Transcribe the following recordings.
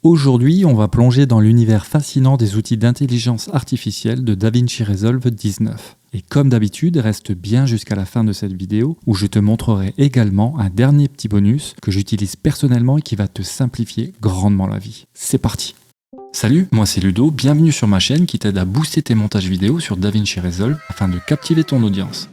Aujourd'hui, on va plonger dans l'univers fascinant des outils d'intelligence artificielle de DaVinci Resolve 19. Et comme d'habitude, reste bien jusqu'à la fin de cette vidéo où je te montrerai également un dernier petit bonus que j'utilise personnellement et qui va te simplifier grandement la vie. C'est parti! Salut, moi c'est Ludo, bienvenue sur ma chaîne qui t'aide à booster tes montages vidéo sur DaVinci Resolve afin de captiver ton audience.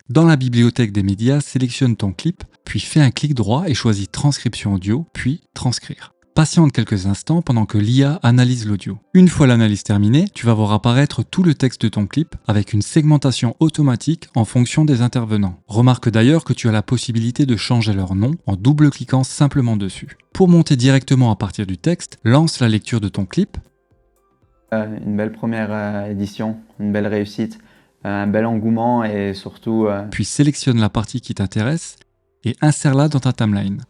Dans la bibliothèque des médias, sélectionne ton clip, puis fais un clic droit et choisis transcription audio, puis transcrire. Patiente quelques instants pendant que l'IA analyse l'audio. Une fois l'analyse terminée, tu vas voir apparaître tout le texte de ton clip avec une segmentation automatique en fonction des intervenants. Remarque d'ailleurs que tu as la possibilité de changer leur nom en double-cliquant simplement dessus. Pour monter directement à partir du texte, lance la lecture de ton clip. Une belle première édition, une belle réussite, un bel engouement et surtout... Puis sélectionne la partie qui t'intéresse et insère-la dans ta timeline.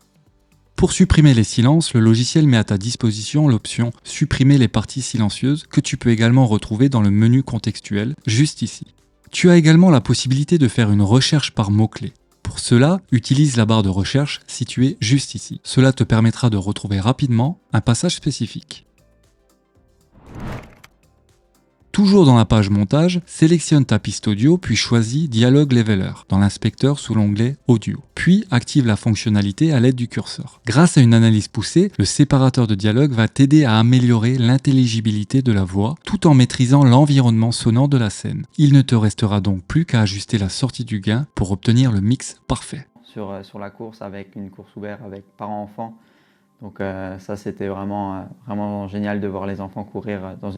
Pour supprimer les silences, le logiciel met à ta disposition l'option « Supprimer les parties silencieuses » que tu peux également retrouver dans le menu contextuel, juste ici. Tu as également la possibilité de faire une recherche par mots-clés. Pour cela, utilise la barre de recherche située juste ici. Cela te permettra de retrouver rapidement un passage spécifique. Toujours dans la page montage, sélectionne ta piste audio puis choisis Dialogue Leveler dans l'inspecteur sous l'onglet Audio. Puis active la fonctionnalité à l'aide du curseur. Grâce à une analyse poussée, le séparateur de dialogue va t'aider à améliorer l'intelligibilité de la voix tout en maîtrisant l'environnement sonore de la scène. Il ne te restera donc plus qu'à ajuster la sortie du gain pour obtenir le mix parfait. Sur la course, avec une course ouverte avec parents-enfants. Donc ça c'était vraiment génial de voir les enfants courir dans une...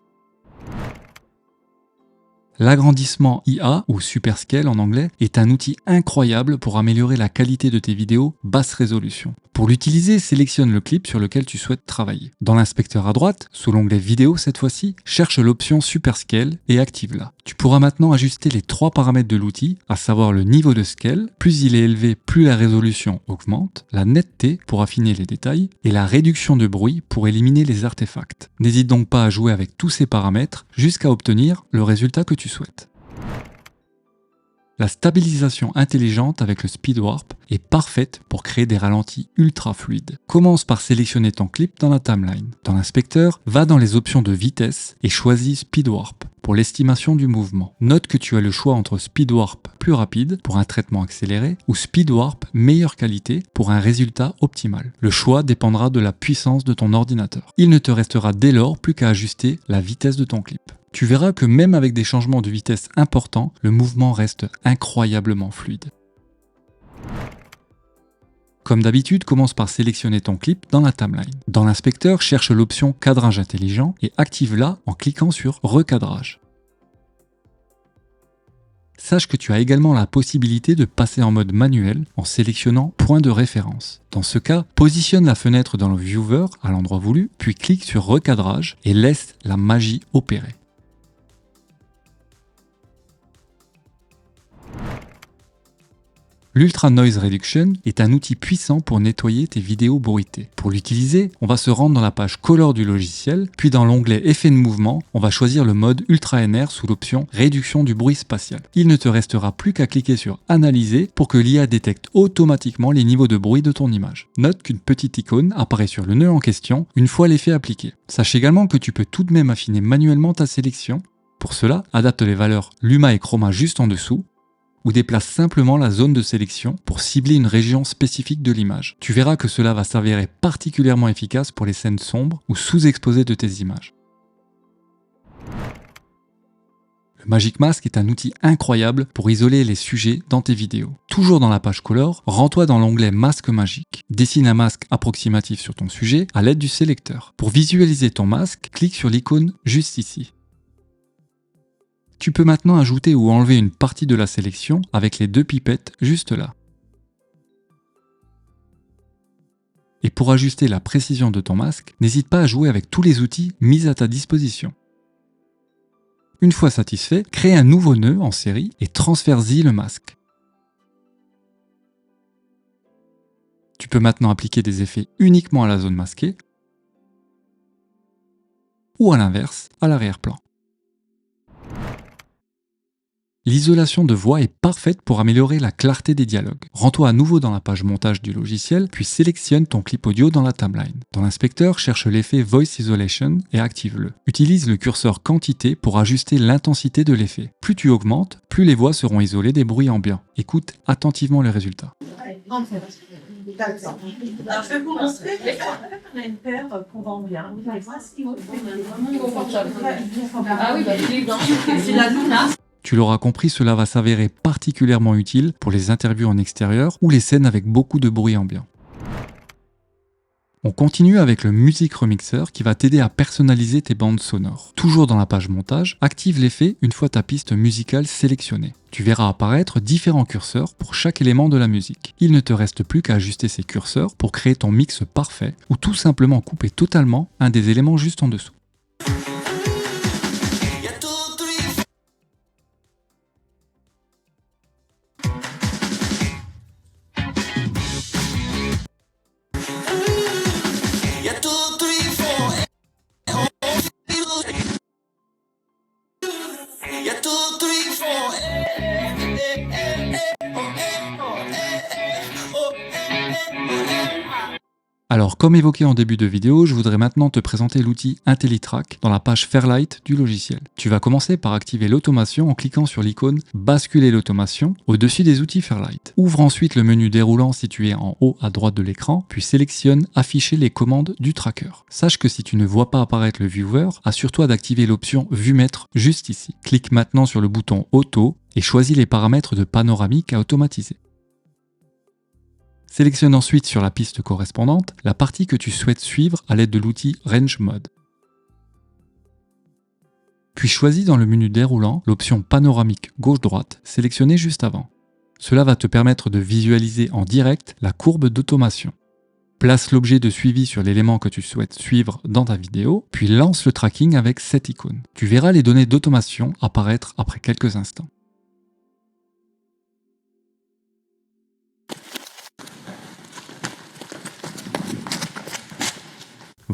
L'agrandissement IA, ou Superscale en anglais, est un outil incroyable pour améliorer la qualité de tes vidéos basse résolution. Pour l'utiliser, sélectionne le clip sur lequel tu souhaites travailler. Dans l'inspecteur à droite, sous l'onglet vidéo cette fois-ci, cherche l'option Superscale et active-la. Tu pourras maintenant ajuster les 3 paramètres de l'outil, à savoir le niveau de scale, plus il est élevé, plus la résolution augmente, la netteté pour affiner les détails, et la réduction de bruit pour éliminer les artefacts. N'hésite donc pas à jouer avec tous ces paramètres jusqu'à obtenir le résultat que tu souhaites. La stabilisation intelligente avec le Speed Warp est parfaite pour créer des ralentis ultra fluides. Commence par sélectionner ton clip dans la timeline. Dans l'inspecteur, va dans les options de vitesse et choisis Speed Warp pour l'estimation du mouvement. Note que tu as le choix entre Speed Warp plus rapide pour un traitement accéléré ou Speed Warp meilleure qualité pour un résultat optimal. Le choix dépendra de la puissance de ton ordinateur. Il ne te restera dès lors plus qu'à ajuster la vitesse de ton clip. Tu verras que même avec des changements de vitesse importants, le mouvement reste incroyablement fluide. Comme d'habitude, commence par sélectionner ton clip dans la timeline. Dans l'inspecteur, cherche l'option cadrage intelligent et active-la en cliquant sur recadrage. Sache que tu as également la possibilité de passer en mode manuel en sélectionnant point de référence. Dans ce cas, positionne la fenêtre dans le viewer à l'endroit voulu, puis clique sur recadrage et laisse la magie opérer. L'Ultra Noise Reduction est un outil puissant pour nettoyer tes vidéos bruitées. Pour l'utiliser, on va se rendre dans la page Color du logiciel, puis dans l'onglet Effets de mouvement, on va choisir le mode Ultra NR sous l'option Réduction du bruit spatial. Il ne te restera plus qu'à cliquer sur Analyser pour que l'IA détecte automatiquement les niveaux de bruit de ton image. Note qu'une petite icône apparaît sur le nœud en question une fois l'effet appliqué. Sache également que tu peux tout de même affiner manuellement ta sélection. Pour cela, adapte les valeurs Luma et Chroma juste en dessous, ou déplace simplement la zone de sélection pour cibler une région spécifique de l'image. Tu verras que cela va s'avérer particulièrement efficace pour les scènes sombres ou sous-exposées de tes images. Le Magic Mask est un outil incroyable pour isoler les sujets dans tes vidéos. Toujours dans la page Color, rends-toi dans l'onglet Masque magique. Dessine un masque approximatif sur ton sujet à l'aide du sélecteur. Pour visualiser ton masque, clique sur l'icône juste ici. Tu peux maintenant ajouter ou enlever une partie de la sélection avec les 2 pipettes juste là. Et pour ajuster la précision de ton masque, n'hésite pas à jouer avec tous les outils mis à ta disposition. Une fois satisfait, crée un nouveau nœud en série et transfère-y le masque. Tu peux maintenant appliquer des effets uniquement à la zone masquée ou à l'inverse, à l'arrière-plan. L'isolation de voix est parfaite pour améliorer la clarté des dialogues. Rends-toi à nouveau dans la page montage du logiciel, puis sélectionne ton clip audio dans la timeline. Dans l'inspecteur, cherche l'effet Voice Isolation et active-le. Utilise le curseur quantité pour ajuster l'intensité de l'effet. Plus tu augmentes, plus les voix seront isolées des bruits ambiants. Écoute attentivement les résultats. Alors, je vais vous montrer. On a une paire qu'on vend bien. Ah oui, c'est la Luna. Tu l'auras compris, cela va s'avérer particulièrement utile pour les interviews en extérieur ou les scènes avec beaucoup de bruit ambiant. On continue avec le Music Remixer qui va t'aider à personnaliser tes bandes sonores. Toujours dans la page montage, active l'effet une fois ta piste musicale sélectionnée. Tu verras apparaître différents curseurs pour chaque élément de la musique. Il ne te reste plus qu'à ajuster ces curseurs pour créer ton mix parfait ou tout simplement couper totalement un des éléments juste en dessous. Alors, comme évoqué en début de vidéo, je voudrais maintenant te présenter l'outil IntelliTrack dans la page Fairlight du logiciel. Tu vas commencer par activer l'automation en cliquant sur l'icône « Basculer l'automation » au-dessus des outils Fairlight. Ouvre ensuite le menu déroulant situé en haut à droite de l'écran, puis sélectionne « Afficher les commandes du tracker ». Sache que si tu ne vois pas apparaître le viewer, assure-toi d'activer l'option « Vue maître » juste ici. Clique maintenant sur le bouton « Auto » et choisis les paramètres de panoramique à automatiser. Sélectionne ensuite sur la piste correspondante la partie que tu souhaites suivre à l'aide de l'outil Range Mode. Puis choisis dans le menu déroulant l'option panoramique gauche-droite sélectionnée juste avant. Cela va te permettre de visualiser en direct la courbe d'automation. Place l'objet de suivi sur l'élément que tu souhaites suivre dans ta vidéo, puis lance le tracking avec cette icône. Tu verras les données d'automation apparaître après quelques instants.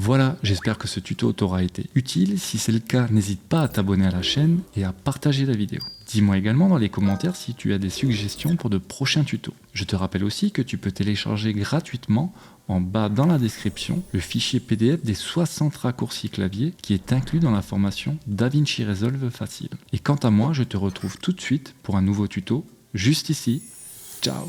Voilà, j'espère que ce tuto t'aura été utile. Si c'est le cas, n'hésite pas à t'abonner à la chaîne et à partager la vidéo. Dis-moi également dans les commentaires si tu as des suggestions pour de prochains tutos. Je te rappelle aussi que tu peux télécharger gratuitement en bas dans la description le fichier PDF des 60 raccourcis clavier qui est inclus dans la formation DaVinci Resolve Facile. Et quant à moi, je te retrouve tout de suite pour un nouveau tuto juste ici. Ciao!